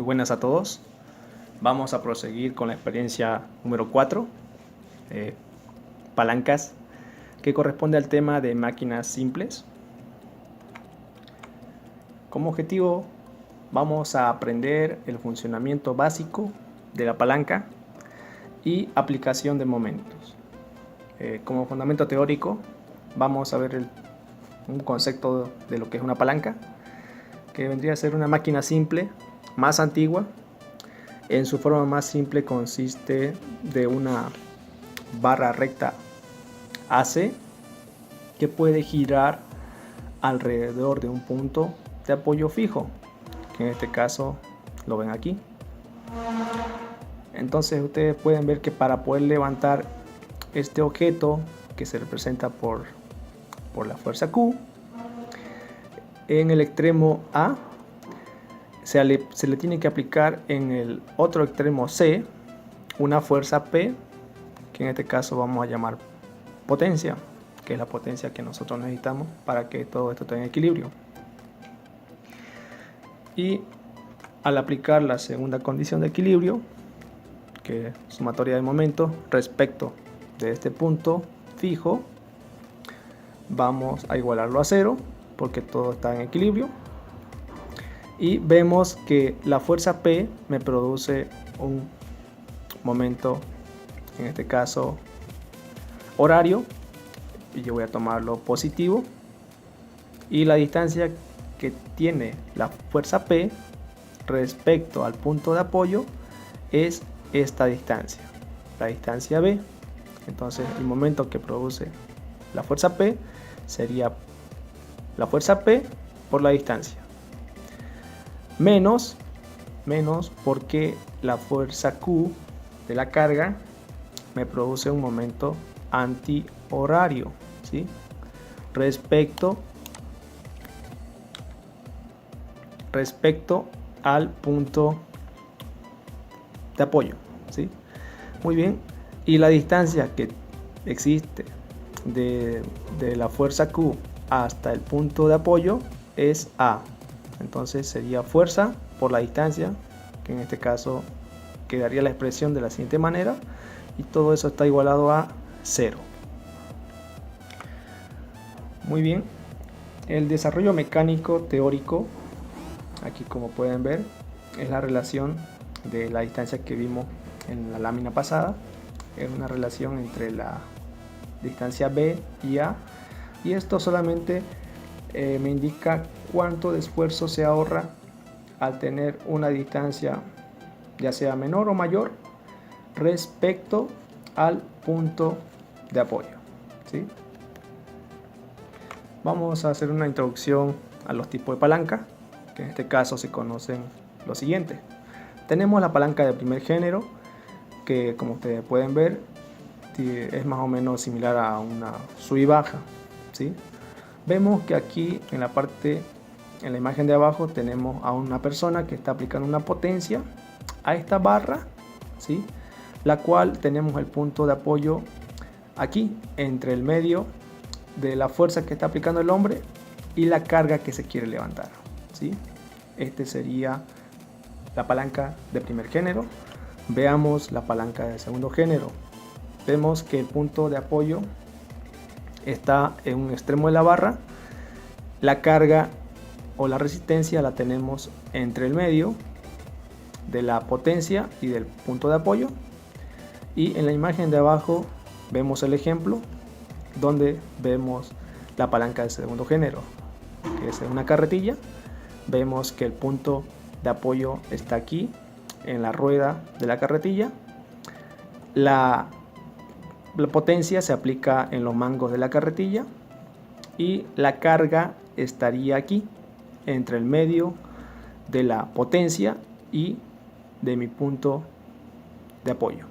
Muy buenas a todos. Vamos a proseguir con la experiencia número 4, palancas, que corresponde al tema de máquinas simples. Como objetivo vamos a aprender el funcionamiento básico de la palanca y aplicación de momentos. Como fundamento teórico vamos a ver un concepto de lo que es una palanca, que vendría a ser una máquina simple, más antigua. En su forma más simple consiste de una barra recta AC que puede girar alrededor de un punto de apoyo fijo, que en este caso lo ven aquí. Entonces ustedes pueden ver que para poder levantar este objeto, que se representa por la fuerza Q, en el extremo A se le tiene que aplicar en el otro extremo C una fuerza P, que en este caso vamos a llamar potencia, que es la potencia que nosotros necesitamos para que todo esto esté en equilibrio. Y al aplicar la segunda condición de equilibrio, que es sumatoria de momentos respecto de este punto fijo, vamos a igualarlo a cero porque todo está en equilibrio. Y vemos que la fuerza P me produce un momento, en este caso horario, y yo voy a tomarlo positivo. Y la distancia que tiene la fuerza P respecto al punto de apoyo es esta distancia, la distancia B. Entonces el momento que produce la fuerza P sería la fuerza P por la distancia. Menos porque la fuerza Q de la carga me produce un momento antihorario, ¿sí? respecto al punto de apoyo, ¿sí? Muy bien. Y la distancia que existe de la fuerza Q hasta el punto de apoyo es A. Entonces sería fuerza por la distancia, que en este caso quedaría la expresión de la siguiente manera, y todo eso está igualado a 0. Muy bien. El desarrollo mecánico teórico, aquí como pueden ver, es la relación de la distancia que vimos en la lámina pasada. Es una relación entre la distancia B y A, y esto solamente me indica cuánto de esfuerzo se ahorra al tener una distancia ya sea menor o mayor respecto al punto de apoyo, ¿sí? Vamos a hacer una introducción a los tipos de palanca, que en este caso se conocen lo siguiente. Tenemos la palanca de primer género, que como ustedes pueden ver es más o menos similar a una sub y baja, ¿sí? Vemos que aquí en la imagen de abajo tenemos a una persona que está aplicando una potencia a esta barra, ¿sí? La cual tenemos el punto de apoyo aquí entre el medio de la fuerza que está aplicando el hombre y la carga que se quiere levantar, ¿sí? Este sería la palanca de primer género. Veamos la palanca de segundo género. Vemos que el punto de apoyo está en un extremo de la barra, la carga o la resistencia la tenemos entre el medio de la potencia y del punto de apoyo. Y en la imagen de abajo vemos el ejemplo donde vemos la palanca de segundo género, que es una carretilla. Vemos que el punto de apoyo está aquí en la rueda de la carretilla. La potencia se aplica en los mangos de la carretilla y la carga estaría aquí entre el medio de la potencia y de mi punto de apoyo.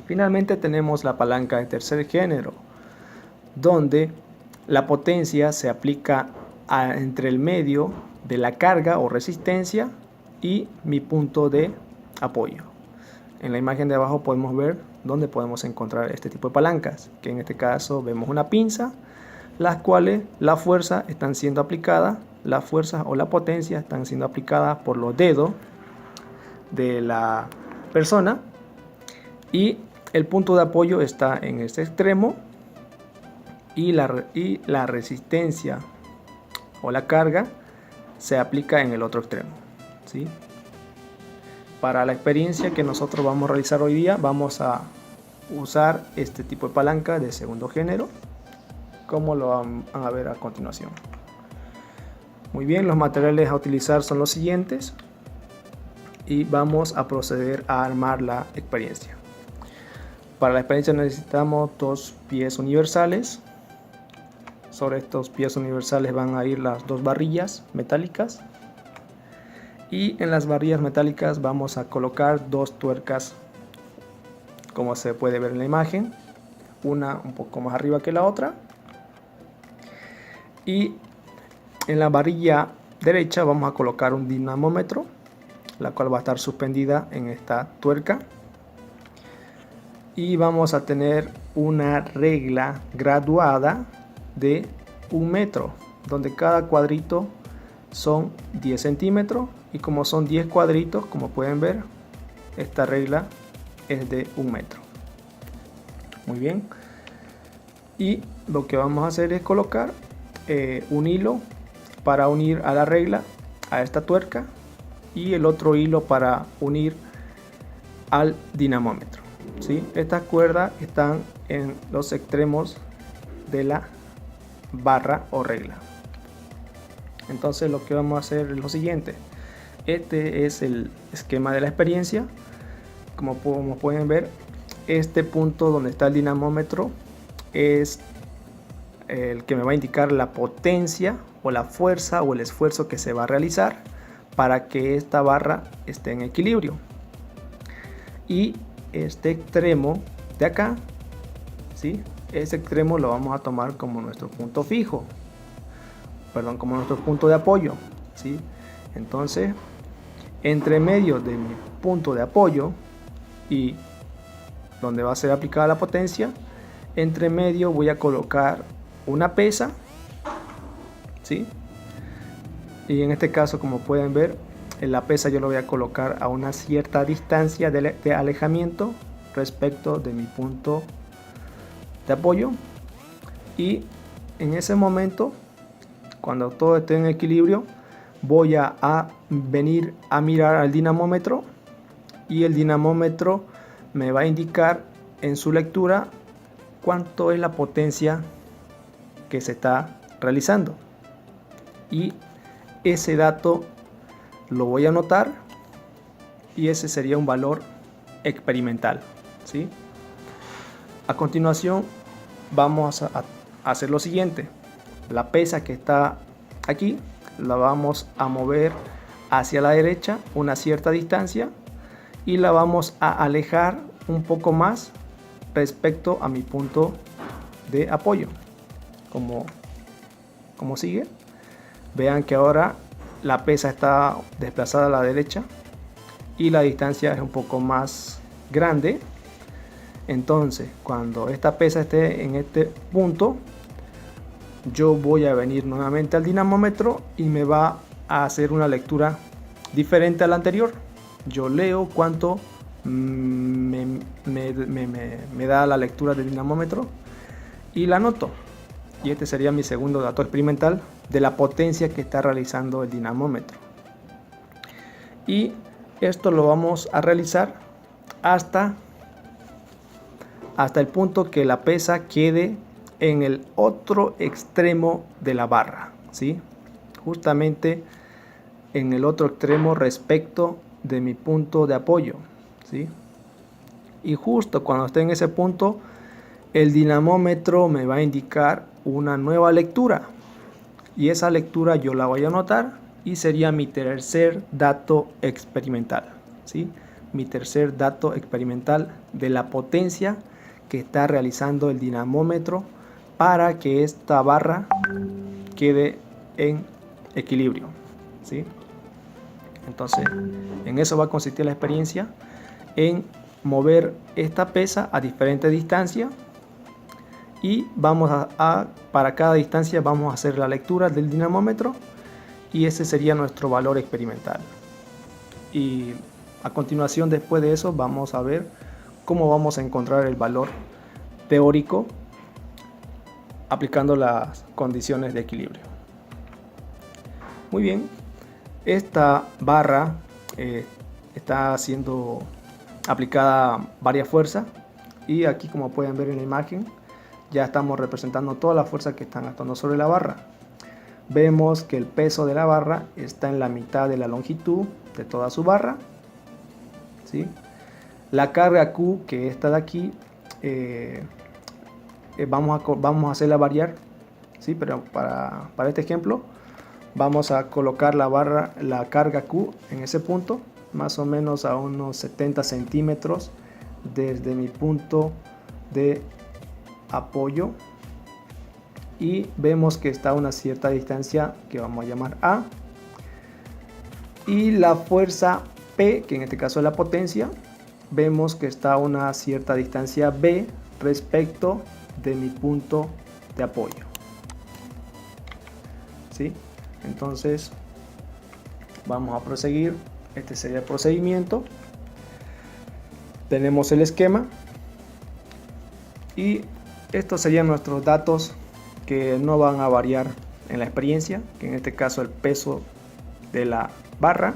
Finalmente tenemos la palanca de tercer género, donde la potencia se aplica entre el medio de la carga o resistencia y mi punto de apoyo. En la imagen de abajo podemos ver dónde podemos encontrar este tipo de palancas, que en este caso vemos una pinza, las cuales la fuerza están siendo aplicadas, las fuerzas o la potencia están siendo aplicadas por los dedos de la persona, y el punto de apoyo está en este extremo y la resistencia o la carga se aplica en el otro extremo, ¿sí? Para la experiencia que nosotros vamos a realizar hoy día, vamos a usar este tipo de palanca de segundo género, como lo van a ver a continuación. Muy bien, los materiales a utilizar son los siguientes y vamos a proceder a armar la experiencia. Para la experiencia necesitamos 2 pies universales. Sobre estos pies universales van a ir las 2 varillas metálicas, y en las varillas metálicas vamos a colocar 2 tuercas, como se puede ver en la imagen, una un poco más arriba que la otra, y en la varilla derecha vamos a colocar un dinamómetro, la cual va a estar suspendida en esta tuerca, y vamos a tener una regla graduada de 1 metro, donde cada cuadrito son 10 centímetros, y como son 10 cuadritos, como pueden ver, esta regla es de 1 metro. Muy bien, y lo que vamos a hacer es colocar un hilo para unir a la regla a esta tuerca, y el otro hilo para unir al dinamómetro, ¿sí? Estas cuerdas están en los extremos de la barra o regla. Entonces lo que vamos a hacer es lo siguiente. Este es el esquema de la experiencia. Como pueden ver, este punto donde está el dinamómetro es el que me va a indicar la potencia o la fuerza o el esfuerzo que se va a realizar para que esta barra esté en equilibrio. Y este extremo de acá, ¿sí? Ese extremo lo vamos a tomar como nuestro punto fijo, como nuestro punto de apoyo, ¿sí? Entonces, entre medio de mi punto de apoyo y donde va a ser aplicada la potencia, entre medio voy a colocar una pesa, ¿sí? Y en este caso, como pueden ver, en la pesa yo lo voy a colocar a una cierta distancia de alejamiento respecto de mi punto de apoyo, y en ese momento, cuando todo esté en equilibrio, voy a venir a mirar al dinamómetro, y el dinamómetro me va a indicar en su lectura cuánto es la potencia que se está realizando, y ese dato lo voy a anotar, y ese sería un valor experimental, ¿sí? A continuación vamos a hacer lo siguiente. La pesa que está aquí la vamos a mover hacia la derecha una cierta distancia, y la vamos a alejar un poco más respecto a mi punto de apoyo, como sigue. Vean que ahora la pesa está desplazada a la derecha y la distancia es un poco más grande. Entonces, cuando esta pesa esté en este punto, yo voy a venir nuevamente al dinamómetro y me va a hacer una lectura diferente a la anterior. Yo leo cuánto me da la lectura del dinamómetro y la anoto. Y este sería mi segundo dato experimental de la potencia que está realizando el dinamómetro. Y esto lo vamos a realizar hasta el punto que la pesa quede en el otro extremo de la barra, ¿sí? Justamente en el otro extremo respecto de mi punto de apoyo, ¿sí? Y justo cuando esté en ese punto, el dinamómetro me va a indicar una nueva lectura, y esa lectura yo la voy a anotar, y sería mi tercer dato experimental, ¿sí? Mi tercer dato experimental de la potencia que está realizando el dinamómetro para que esta barra quede en equilibrio, ¿sí? Entonces, en eso va a consistir la experiencia, en mover esta pesa a diferentes distancias, y vamos para cada distancia vamos a hacer la lectura del dinamómetro, y ese sería nuestro valor experimental. Y A continuación, después de eso, vamos a ver cómo vamos a encontrar el valor teórico aplicando las condiciones de equilibrio. Muy bien, esta barra está siendo aplicada varias fuerzas y aquí, como pueden ver en la imagen, ya estamos representando todas las fuerzas que están actuando sobre la barra. Vemos que el peso de la barra está en la mitad de la longitud de toda su barra, ¿sí? La carga Q, que está de aquí, vamos a hacerla variar, ¿sí? Pero para este ejemplo vamos a colocar la carga Q en ese punto, más o menos a unos 70 centímetros desde mi punto de apoyo, y vemos que está a una cierta distancia que vamos a llamar A, y la fuerza P, que en este caso es la potencia, vemos que está a una cierta distancia B respecto de mi punto de apoyo, ¿sí? Entonces vamos a proseguir. Este sería el procedimiento. Tenemos el esquema y estos serían nuestros datos que no van a variar en la experiencia, que en este caso el peso de la barra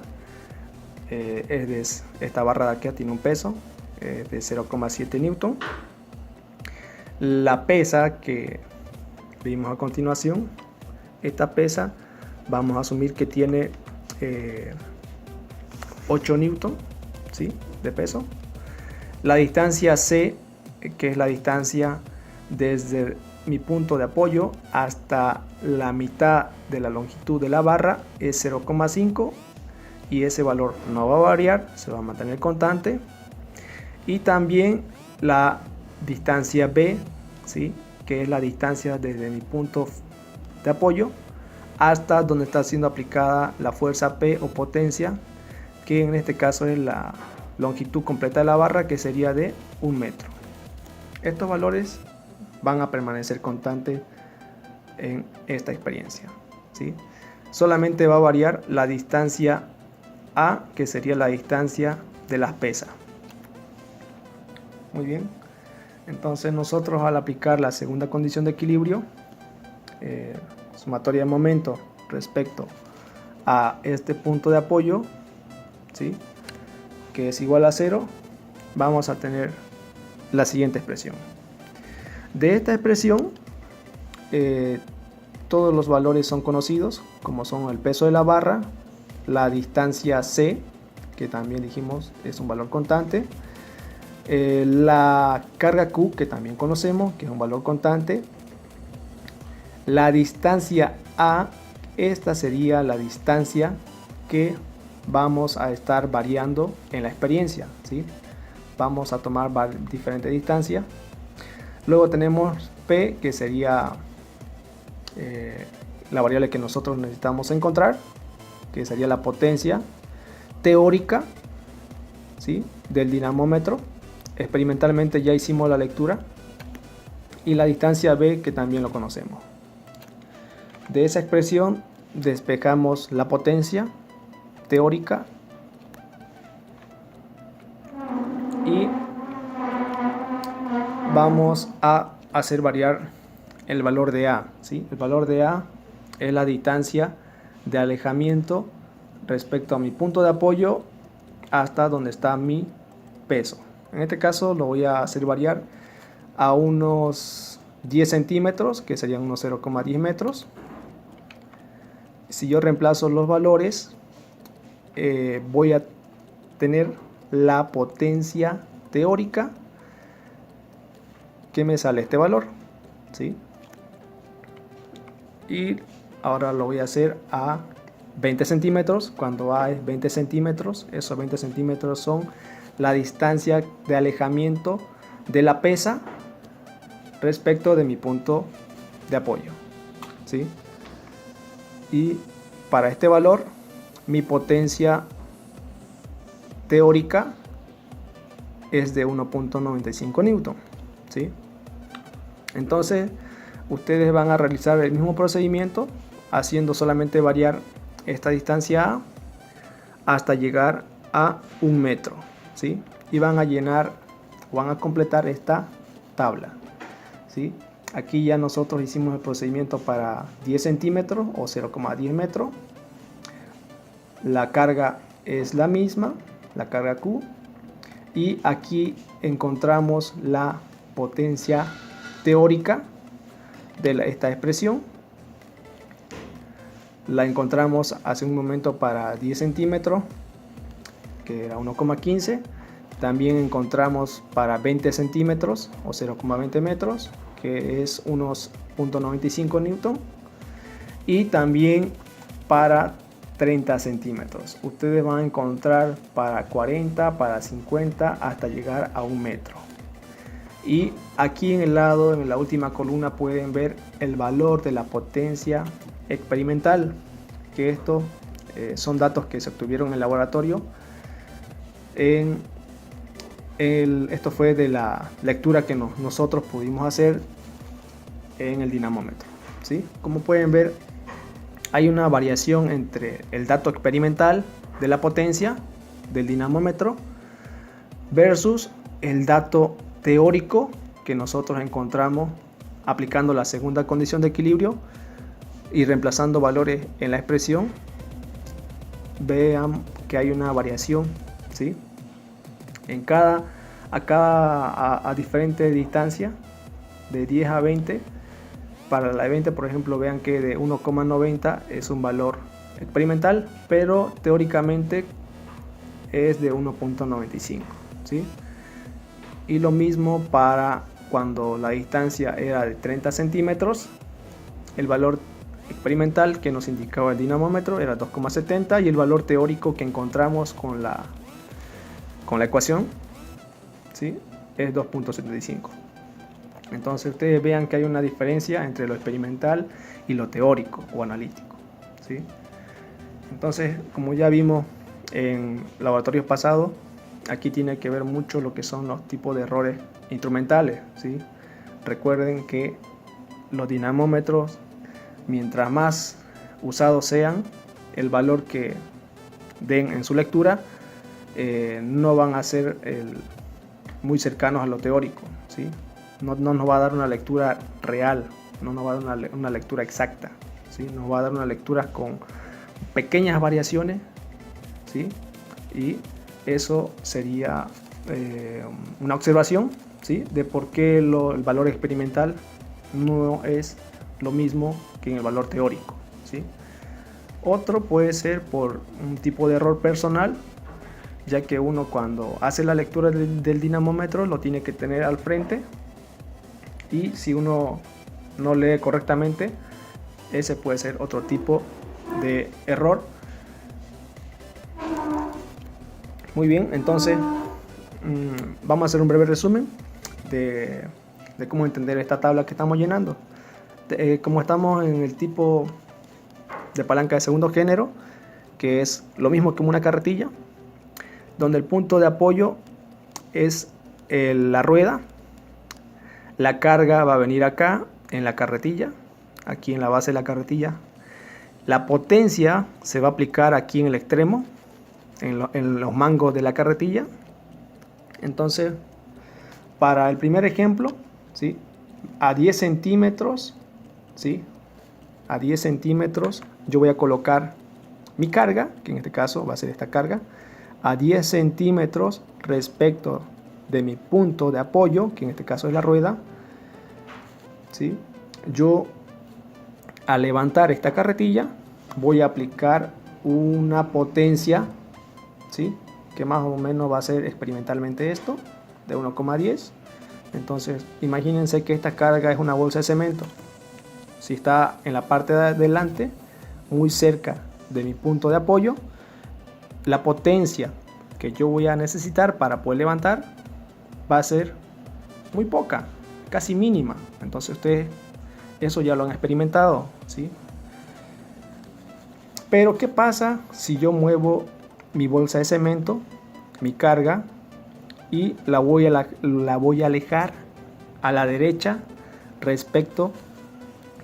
esta barra de aquí tiene un peso de 0,7 newton. La pesa que vimos a continuación, esta pesa vamos a asumir que tiene 8 newton, ¿sí?, de peso. La distancia C, que es la distancia desde mi punto de apoyo hasta la mitad de la longitud de la barra, es 0,5, y ese valor no va a variar, se va a mantener constante. Y también la distancia B, ¿sí?, que es la distancia desde mi punto de apoyo hasta donde está siendo aplicada la fuerza P o potencia, que en este caso es la longitud completa de la barra, que sería de 1 metro. Estos valores van a permanecer constantes en esta experiencia, ¿sí? Solamente va a variar la distancia A, que sería la distancia de las pesas. Muy bien, entonces nosotros, al aplicar la segunda condición de equilibrio, sumatoria de momento respecto a este punto de apoyo, ¿sí?, que es igual a 0, vamos a tener la siguiente expresión. De esta expresión, todos los valores son conocidos, como son el peso de la barra, la distancia C, que también dijimos es un valor constante, la carga Q, que también conocemos, que es un valor constante, la distancia A, esta sería la distancia que vamos a estar variando en la experiencia, ¿sí? Vamos a tomar diferentes distancias. Luego tenemos P, que sería la variable que nosotros necesitamos encontrar, que sería la potencia teórica, ¿sí?, del dinamómetro. Experimentalmente ya hicimos la lectura. Y la distancia B, que también lo conocemos. De esa expresión despejamos la potencia teórica y vamos a hacer variar el valor de A, ¿sí? El valor de A es la distancia de alejamiento respecto a mi punto de apoyo hasta donde está mi peso. En este caso lo voy a hacer variar a unos 10 centímetros, que serían unos 0,10 metros. Si yo reemplazo los valores, voy a tener la potencia teórica, que me sale este valor, ¿sí? Y ahora lo voy a hacer a 20 centímetros. Cuando A es 20 centímetros, esos 20 centímetros son la distancia de alejamiento de la pesa respecto de mi punto de apoyo, ¿sí? Y para este valor, mi potencia teórica es de 1.95 newton, ¿sí? Entonces ustedes van a realizar el mismo procedimiento, haciendo solamente variar esta distancia A hasta llegar a 1 metro, ¿sí? Y van a llenar, van a completar esta tabla, ¿sí? Aquí ya nosotros hicimos el procedimiento para 10 centímetros o 0,10 metros. La carga es la misma, la carga Q. Y aquí encontramos la potencia teórica de esta expresión. La encontramos hace un momento para 10 centímetros, que era 1,15. También encontramos para 20 centímetros o 0,20 metros, que es unos 0,95 newton. Y también para 30 centímetros. Ustedes van a encontrar para 40, para 50, hasta llegar a 1 metro. Y aquí en el lado, en la última columna, pueden ver el valor de la potencia experimental, que estos son datos que se obtuvieron en el laboratorio. Esto fue de la lectura que nosotros pudimos hacer en el dinamómetro, ¿sí? Como pueden ver, hay una variación entre el dato experimental de la potencia del dinamómetro versus el dato teórico que nosotros encontramos aplicando la segunda condición de equilibrio y reemplazando valores en la expresión. Vean que hay una variación, ¿sí? A diferente distancia, de 10 a 20. Para la de 20, por ejemplo, vean que de 1,90 es un valor experimental, pero teóricamente es de 1,95, ¿sí? Y lo mismo para cuando la distancia era de 30 centímetros, el valor experimental que nos indicaba el dinamómetro era 2,70 y el valor teórico que encontramos con la ecuación, ¿sí?, es 2,75. Entonces ustedes vean que hay una diferencia entre lo experimental y lo teórico o analítico, ¿sí? Entonces, como ya vimos en laboratorios pasados, aquí tiene que ver mucho lo que son los tipos de errores instrumentales, ¿sí? Recuerden que los dinamómetros, mientras más usados sean, el valor que den en su lectura no van a ser muy cercanos a lo teórico, ¿sí? No nos va a dar una lectura real, no nos va a dar una lectura exacta, ¿sí? Nos va a dar una lectura con pequeñas variaciones, ¿sí? Y eso sería una observación, ¿sí?, de por qué el valor experimental no es lo mismo que en el valor teórico, ¿sí? Otro puede ser por un tipo de error personal, ya que uno cuando hace la lectura del dinamómetro lo tiene que tener al frente, y si uno no lee correctamente, ese puede ser otro tipo de error. Muy bien, entonces vamos a hacer un breve resumen de cómo entender esta tabla que estamos llenando. Como estamos en el tipo de palanca de segundo género, que es lo mismo que una carretilla, donde el punto de apoyo es la rueda, la carga va a venir acá en la carretilla, aquí en la base de la carretilla, la potencia se va a aplicar aquí en el extremo, en los mangos de la carretilla. Entonces, para el primer ejemplo, ¿sí?, a 10 centímetros, ¿sí?, a 10 centímetros yo voy a colocar mi carga, que en este caso va a ser esta carga, a 10 centímetros respecto de mi punto de apoyo, que en este caso es la rueda, ¿sí? Yo, al levantar esta carretilla, voy a aplicar una potencia, ¿sí?, que más o menos va a ser experimentalmente esto, de 1,10. Entonces, imagínense que esta carga es una bolsa de cemento. Si está en la parte de adelante, muy cerca de mi punto de apoyo, la potencia que yo voy a necesitar para poder levantar va a ser muy poca, casi mínima. Entonces ustedes eso ya lo han experimentado, ¿sí? Pero ¿qué pasa si yo muevo mi bolsa de cemento, mi carga, y la voy a alejar a la derecha respecto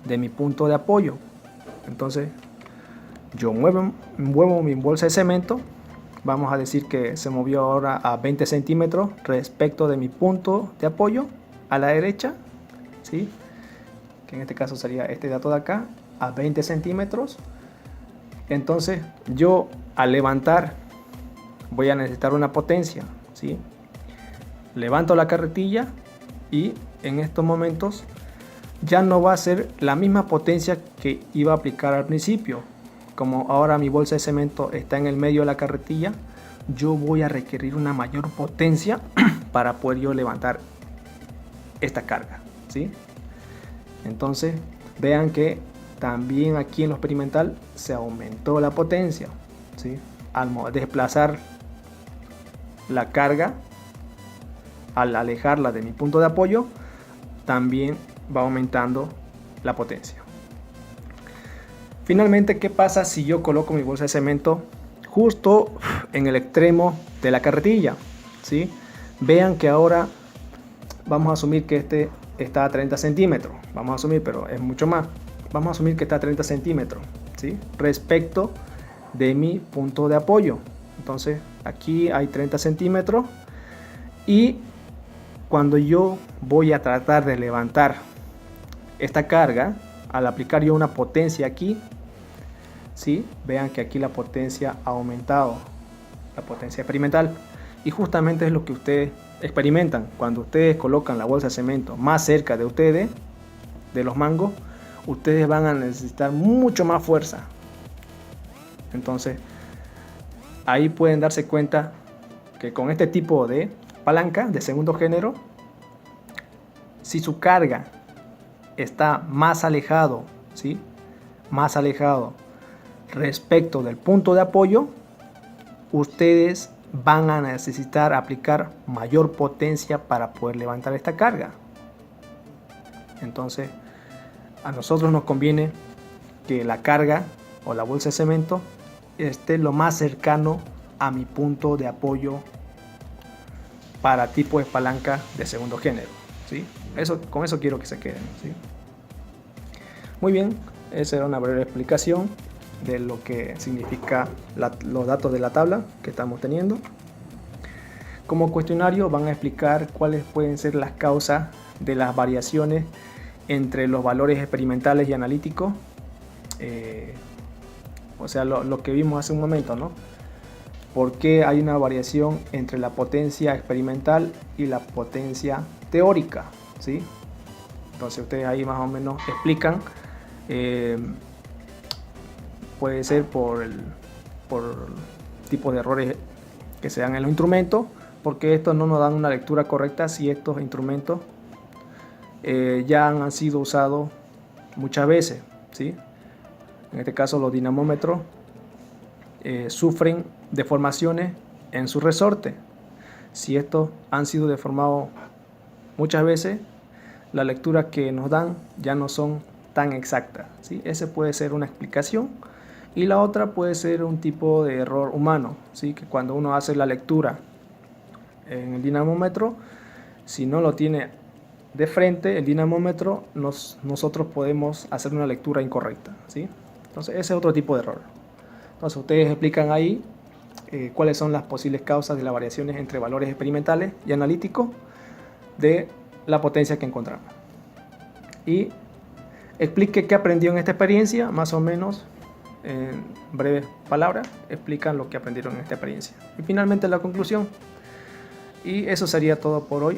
de mi punto de apoyo? Entonces yo muevo mi bolsa de cemento vamos a decir que se movió ahora a 20 centímetros respecto de mi punto de apoyo a la derecha, ¿sí? Que en este caso sería este dato de acá, a 20 centímetros. Entonces yo al levantar voy a necesitar una potencia, ¿sí? Levanto la carretilla y en estos momentos ya no va a ser la misma potencia que iba a aplicar al principio. Como ahora mi bolsa de cemento está en el medio de la carretilla, yo voy a requerir una mayor potencia para poder yo levantar esta carga, ¿sí? Entonces vean que también aquí en lo experimental se aumentó la potencia, ¿sí? Al desplazar la carga, al alejarla de mi punto de apoyo, también va aumentando la potencia. Finalmente, ¿qué pasa si yo coloco mi bolsa de cemento justo en el extremo de la carretilla? ¿Sí? Vean que ahora vamos a asumir que este está a 30 centímetros. Vamos a asumir, pero es mucho más. Vamos a asumir que está a 30 centímetros, ¿sí? Respecto de mi punto de apoyo. Entonces, aquí hay 30 centímetros. Y cuando yo voy a tratar de levantar esta carga, al aplicar yo una potencia aquí, ¿sí? Vean que aquí la potencia ha aumentado, la potencia experimental, y justamente es lo que ustedes experimentan cuando ustedes colocan la bolsa de cemento más cerca de ustedes, de los mangos. Ustedes van a necesitar mucho más fuerza. Entonces ahí pueden darse cuenta que con este tipo de palanca de segundo género, si su carga está más alejado, ¿sí? Más alejado respecto del punto de apoyo, ustedes van a necesitar aplicar mayor potencia para poder levantar esta carga. Entonces, a nosotros nos conviene que la carga o la bolsa de cemento esté lo más cercano a mi punto de apoyo para tipo de palanca de segundo género, ¿sí? Con eso quiero que se queden, ¿sí? Muy bien, esa era una breve explicación de lo que significa los datos de la tabla que estamos teniendo. Como cuestionario van a explicar cuáles pueden ser las causas de las variaciones entre los valores experimentales y analíticos, o sea, lo que vimos hace un momento, ¿no? ¿Por qué hay una variación entre la potencia experimental y la potencia teórica? ¿Sí? Entonces ustedes ahí más o menos explican. Puede ser por tipo de errores que se dan en los instrumentos, porque estos no nos dan una lectura correcta si estos instrumentos ya han sido usados muchas veces, ¿sí? En este caso los dinamómetros sufren deformaciones en su resorte. Si estos han sido deformados muchas veces, la lectura que nos dan ya no son tan exactas, ¿sí? Ese puede ser una explicación. Y la otra puede ser un tipo de error humano, ¿sí? Que cuando uno hace la lectura en el dinamómetro, si no lo tiene de frente el dinamómetro, nosotros podemos hacer una lectura incorrecta, ¿sí? Entonces ese es otro tipo de error. Entonces ustedes explican ahí cuáles son las posibles causas de las variaciones entre valores experimentales y analíticos de la potencia que encontramos. Y explique qué aprendió en esta experiencia, más o menos en breves palabras, explican lo que aprendieron en esta experiencia. Y finalmente la conclusión. Y eso sería todo por hoy.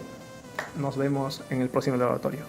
Nos vemos en el próximo laboratorio.